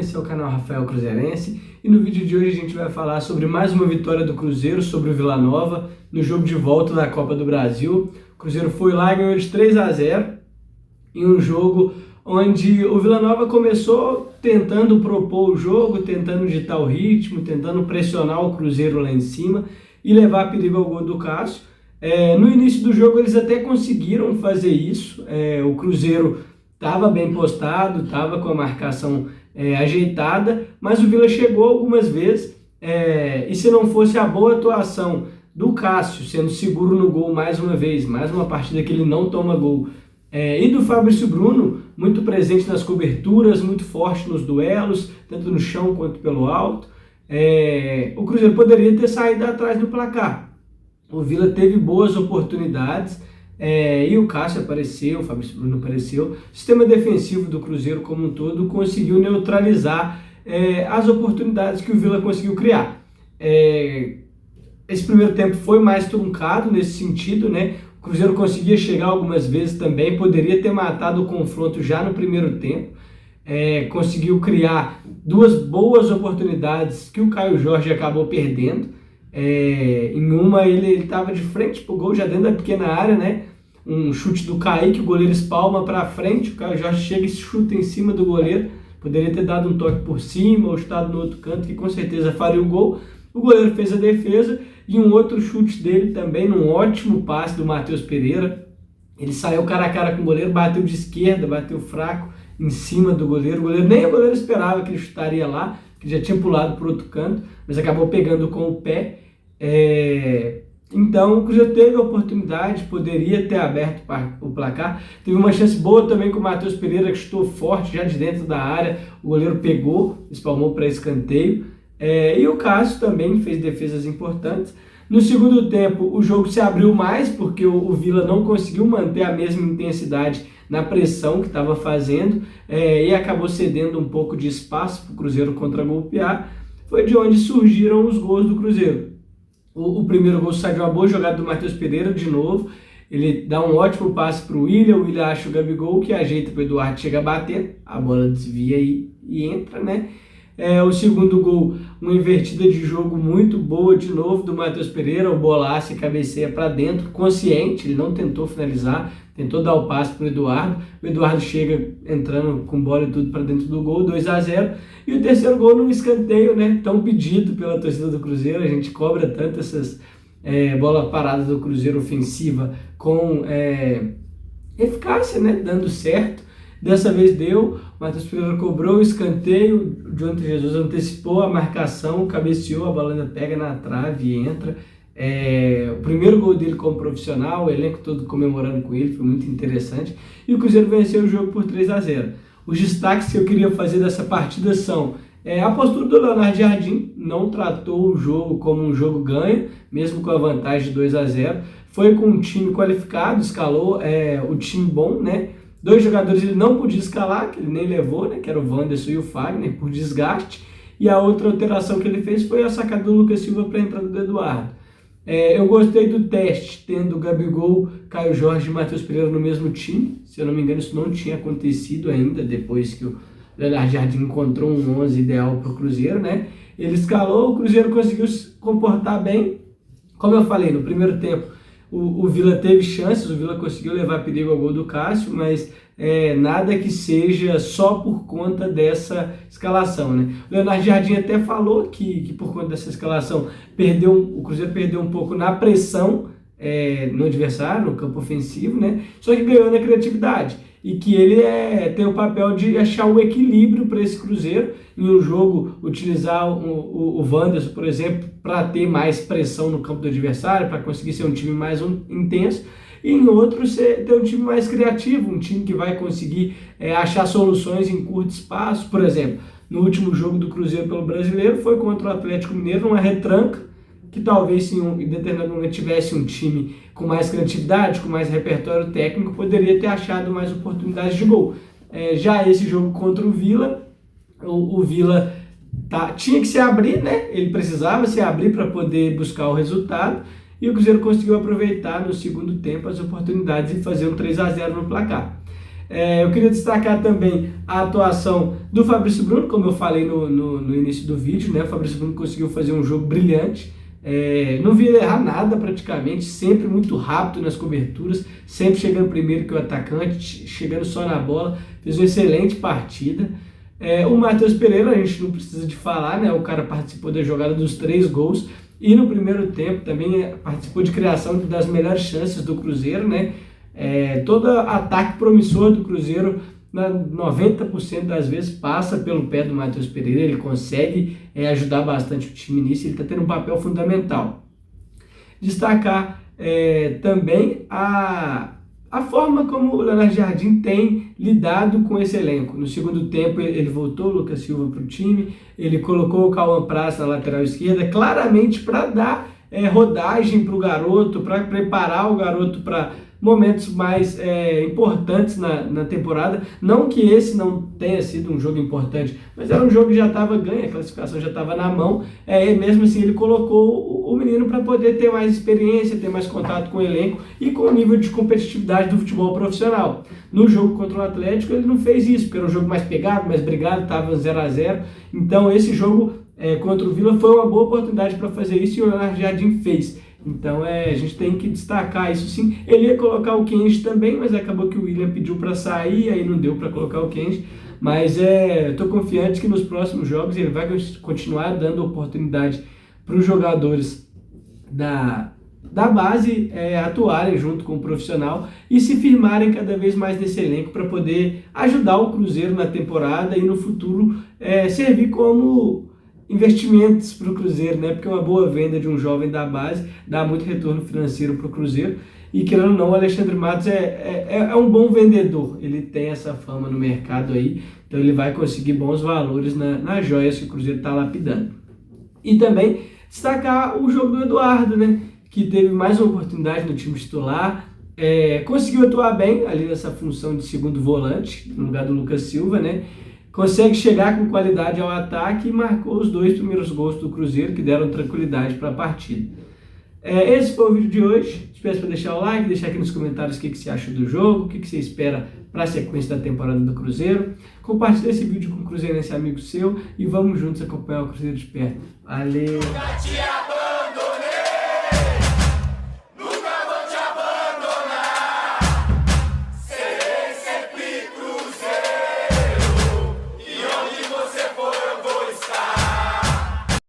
Esse é o canal Rafael Cruzeirense e no vídeo de hoje a gente vai falar sobre mais uma vitória do Cruzeiro sobre o Vila Nova no jogo de volta da Copa do Brasil. O Cruzeiro foi lá e ganhou de 3-0 em um jogo onde o Vila Nova começou tentando propor o jogo, tentando ditar o ritmo, tentando pressionar o Cruzeiro lá em cima e levar perigo ao gol do Cássio. No início do jogo eles até conseguiram fazer isso, o Cruzeiro estava bem postado, estava com a marcação ajeitada, mas o Vila chegou algumas vezes e se não fosse a boa atuação do Cássio, sendo seguro no gol mais uma vez, mais uma partida que ele não toma gol, e do Fabrício Bruno, muito presente nas coberturas, muito forte nos duelos, tanto no chão quanto pelo alto, o Cruzeiro poderia ter saído atrás do placar. O Vila teve boas oportunidades, e o Cássio apareceu, o Fabrício Bruno apareceu. O sistema defensivo do Cruzeiro como um todo conseguiu neutralizar as oportunidades que o Vila conseguiu criar. Esse primeiro tempo foi mais truncado nesse sentido, né? O Cruzeiro conseguia chegar algumas vezes também, poderia ter matado o confronto já no primeiro tempo. Conseguiu criar duas boas oportunidades que o Caio Jorge acabou perdendo. Em uma ele estava de frente pro gol, já dentro da pequena área, né? Um chute do Kaique, o goleiro espalma para frente, o Caio Jorge chega e chuta em cima do goleiro. Poderia ter dado um toque por cima ou chutado no outro canto, que com certeza faria o gol. O goleiro fez a defesa e um outro chute dele também, num ótimo passe do Matheus Pereira. Ele saiu cara a cara com o goleiro, bateu de esquerda, bateu fraco em cima do goleiro. Nem o goleiro esperava que ele chutaria lá, que já tinha pulado para o outro canto, mas acabou pegando com o pé. Então o Cruzeiro teve a oportunidade, poderia ter aberto o placar. Teve uma chance boa também com o Matheus Pereira, que chutou forte já de dentro da área. O goleiro pegou, espalmou para escanteio. E o Cássio também fez defesas importantes. No segundo tempo o jogo se abriu mais, porque o Vila não conseguiu manter a mesma intensidade na pressão que estava fazendo, e acabou cedendo um pouco de espaço para o Cruzeiro contra-golpear. Foi de onde surgiram os gols do Cruzeiro. O primeiro gol sai de uma boa jogada do Matheus Pereira, de novo. Ele dá um ótimo passe para o William acha o Gabigol, que ajeita para o Eduardo, chega a bater, a bola desvia e entra, né? O segundo gol, uma invertida de jogo muito boa de novo do Matheus Pereira, o Bolaço cabeceia para dentro, consciente, ele não tentou finalizar, tentou dar o passe para o Eduardo chega entrando com bola e tudo para dentro do gol, 2-0, e o terceiro gol no escanteio, né, tão pedido pela torcida do Cruzeiro. A gente cobra tanto essas bola parada do Cruzeiro ofensiva com eficácia, né, dando certo. Dessa vez deu, o Matheus Pereira cobrou o escanteio, o Jonathan Jesus antecipou a marcação, cabeceou, a bola ainda pega na trave e entra. O primeiro gol dele como profissional, o elenco todo comemorando com ele, foi muito interessante. E o Cruzeiro venceu o jogo por 3-0. Os destaques que eu queria fazer dessa partida são a postura do Leonardo Jardim, não tratou o jogo como um jogo ganho, mesmo com a vantagem de 2-0. Foi com um time qualificado, escalou o time bom, né? Dois jogadores ele não podia escalar, que ele nem levou, né, que era o Wanderson e o Fagner, por desgaste. E a outra alteração que ele fez foi a sacada do Lucas Silva para a entrada do Eduardo. Eu gostei do teste, tendo Gabigol, Caio Jorge e Matheus Pereira no mesmo time. Se eu não me engano, isso não tinha acontecido ainda, depois que o Leonardo Jardim encontrou um 11 ideal para o Cruzeiro, né? Ele escalou, o Cruzeiro conseguiu se comportar bem. Como eu falei, no primeiro tempo, o Vila teve chances, o Vila conseguiu levar perigo ao gol do Cássio, mas nada que seja só por conta dessa escalação, né? O Leonardo Jardim até falou que por conta dessa escalação o Cruzeiro perdeu um pouco na pressão no adversário, no campo ofensivo, né? Só que ganhou na criatividade. E que ele tem o papel de achar o equilíbrio para esse Cruzeiro, em um jogo utilizar o Wanderson, por exemplo, para ter mais pressão no campo do adversário, para conseguir ser um time mais intenso, e em outro ter um time mais criativo, um time que vai conseguir achar soluções em curto espaço. Por exemplo, no último jogo do Cruzeiro pelo Brasileiro foi contra o Atlético Mineiro, uma retranca, que talvez se em determinado momento tivesse um time com mais criatividade, com mais repertório técnico, poderia ter achado mais oportunidades de gol. Já esse jogo contra o Vila, o Vila tinha que se abrir, né? Ele precisava se abrir para poder buscar o resultado, e o Cruzeiro conseguiu aproveitar no segundo tempo as oportunidades e fazer um 3-0 no placar. Eu queria destacar também a atuação do Fabrício Bruno, como eu falei no início do vídeo, né? O Fabrício Bruno conseguiu fazer um jogo brilhante. Não vi ele errar nada praticamente, sempre muito rápido nas coberturas, sempre chegando primeiro que o atacante, chegando só na bola, fez uma excelente partida. O Matheus Pereira, a gente não precisa de falar, né? O cara participou da jogada dos 3 gols e no primeiro tempo também participou de criação das melhores chances do Cruzeiro, né? Todo ataque promissor do Cruzeiro, 90% das vezes passa pelo pé do Matheus Pereira, ele consegue ajudar bastante o time nisso, ele está tendo um papel fundamental. Destacar também a forma como o Leonardo Jardim tem lidado com esse elenco. No segundo tempo ele voltou o Lucas Silva para o time, ele colocou o Cauã Praça na lateral esquerda, claramente para dar rodagem para o garoto, para preparar o garoto para momentos mais importantes na temporada. Não que esse não tenha sido um jogo importante, mas era um jogo que já estava ganho, a classificação já estava na mão, e mesmo assim ele colocou o menino para poder ter mais experiência, ter mais contato com o elenco e com o nível de competitividade do futebol profissional. No jogo contra o Atlético ele não fez isso, porque era um jogo mais pegado, mais brigado, estava 0-0, então esse jogo contra o Vila foi uma boa oportunidade para fazer isso e o Leonardo Jardim fez. Então a gente tem que destacar isso sim. Ele ia colocar o Kenji também, mas acabou que o William pediu para sair, aí não deu para colocar o Kenji. Mas estou confiante que nos próximos jogos ele vai continuar dando oportunidade para os jogadores da base atuarem junto com o profissional e se firmarem cada vez mais nesse elenco para poder ajudar o Cruzeiro na temporada e no futuro servir como investimentos para o Cruzeiro, né? Porque uma boa venda de um jovem da base dá muito retorno financeiro para o Cruzeiro. E querendo ou não, o Alexandre Matos é um bom vendedor. Ele tem essa fama no mercado aí, então ele vai conseguir bons valores nas joias que o Cruzeiro está lapidando. E também destacar o jogo do Eduardo, né? Que teve mais uma oportunidade no time titular. Conseguiu atuar bem ali nessa função de segundo volante, no lugar do Lucas Silva, né? Consegue chegar com qualidade ao ataque e marcou os 2 primeiros gols do Cruzeiro, que deram tranquilidade para a partida. Esse foi o vídeo de hoje. Espero para deixar o like, deixar aqui nos comentários o que você acha do jogo, o que você espera para a sequência da temporada do Cruzeiro. Compartilhe esse vídeo com o cruzeirense amigo seu e vamos juntos acompanhar o Cruzeiro de perto. Valeu!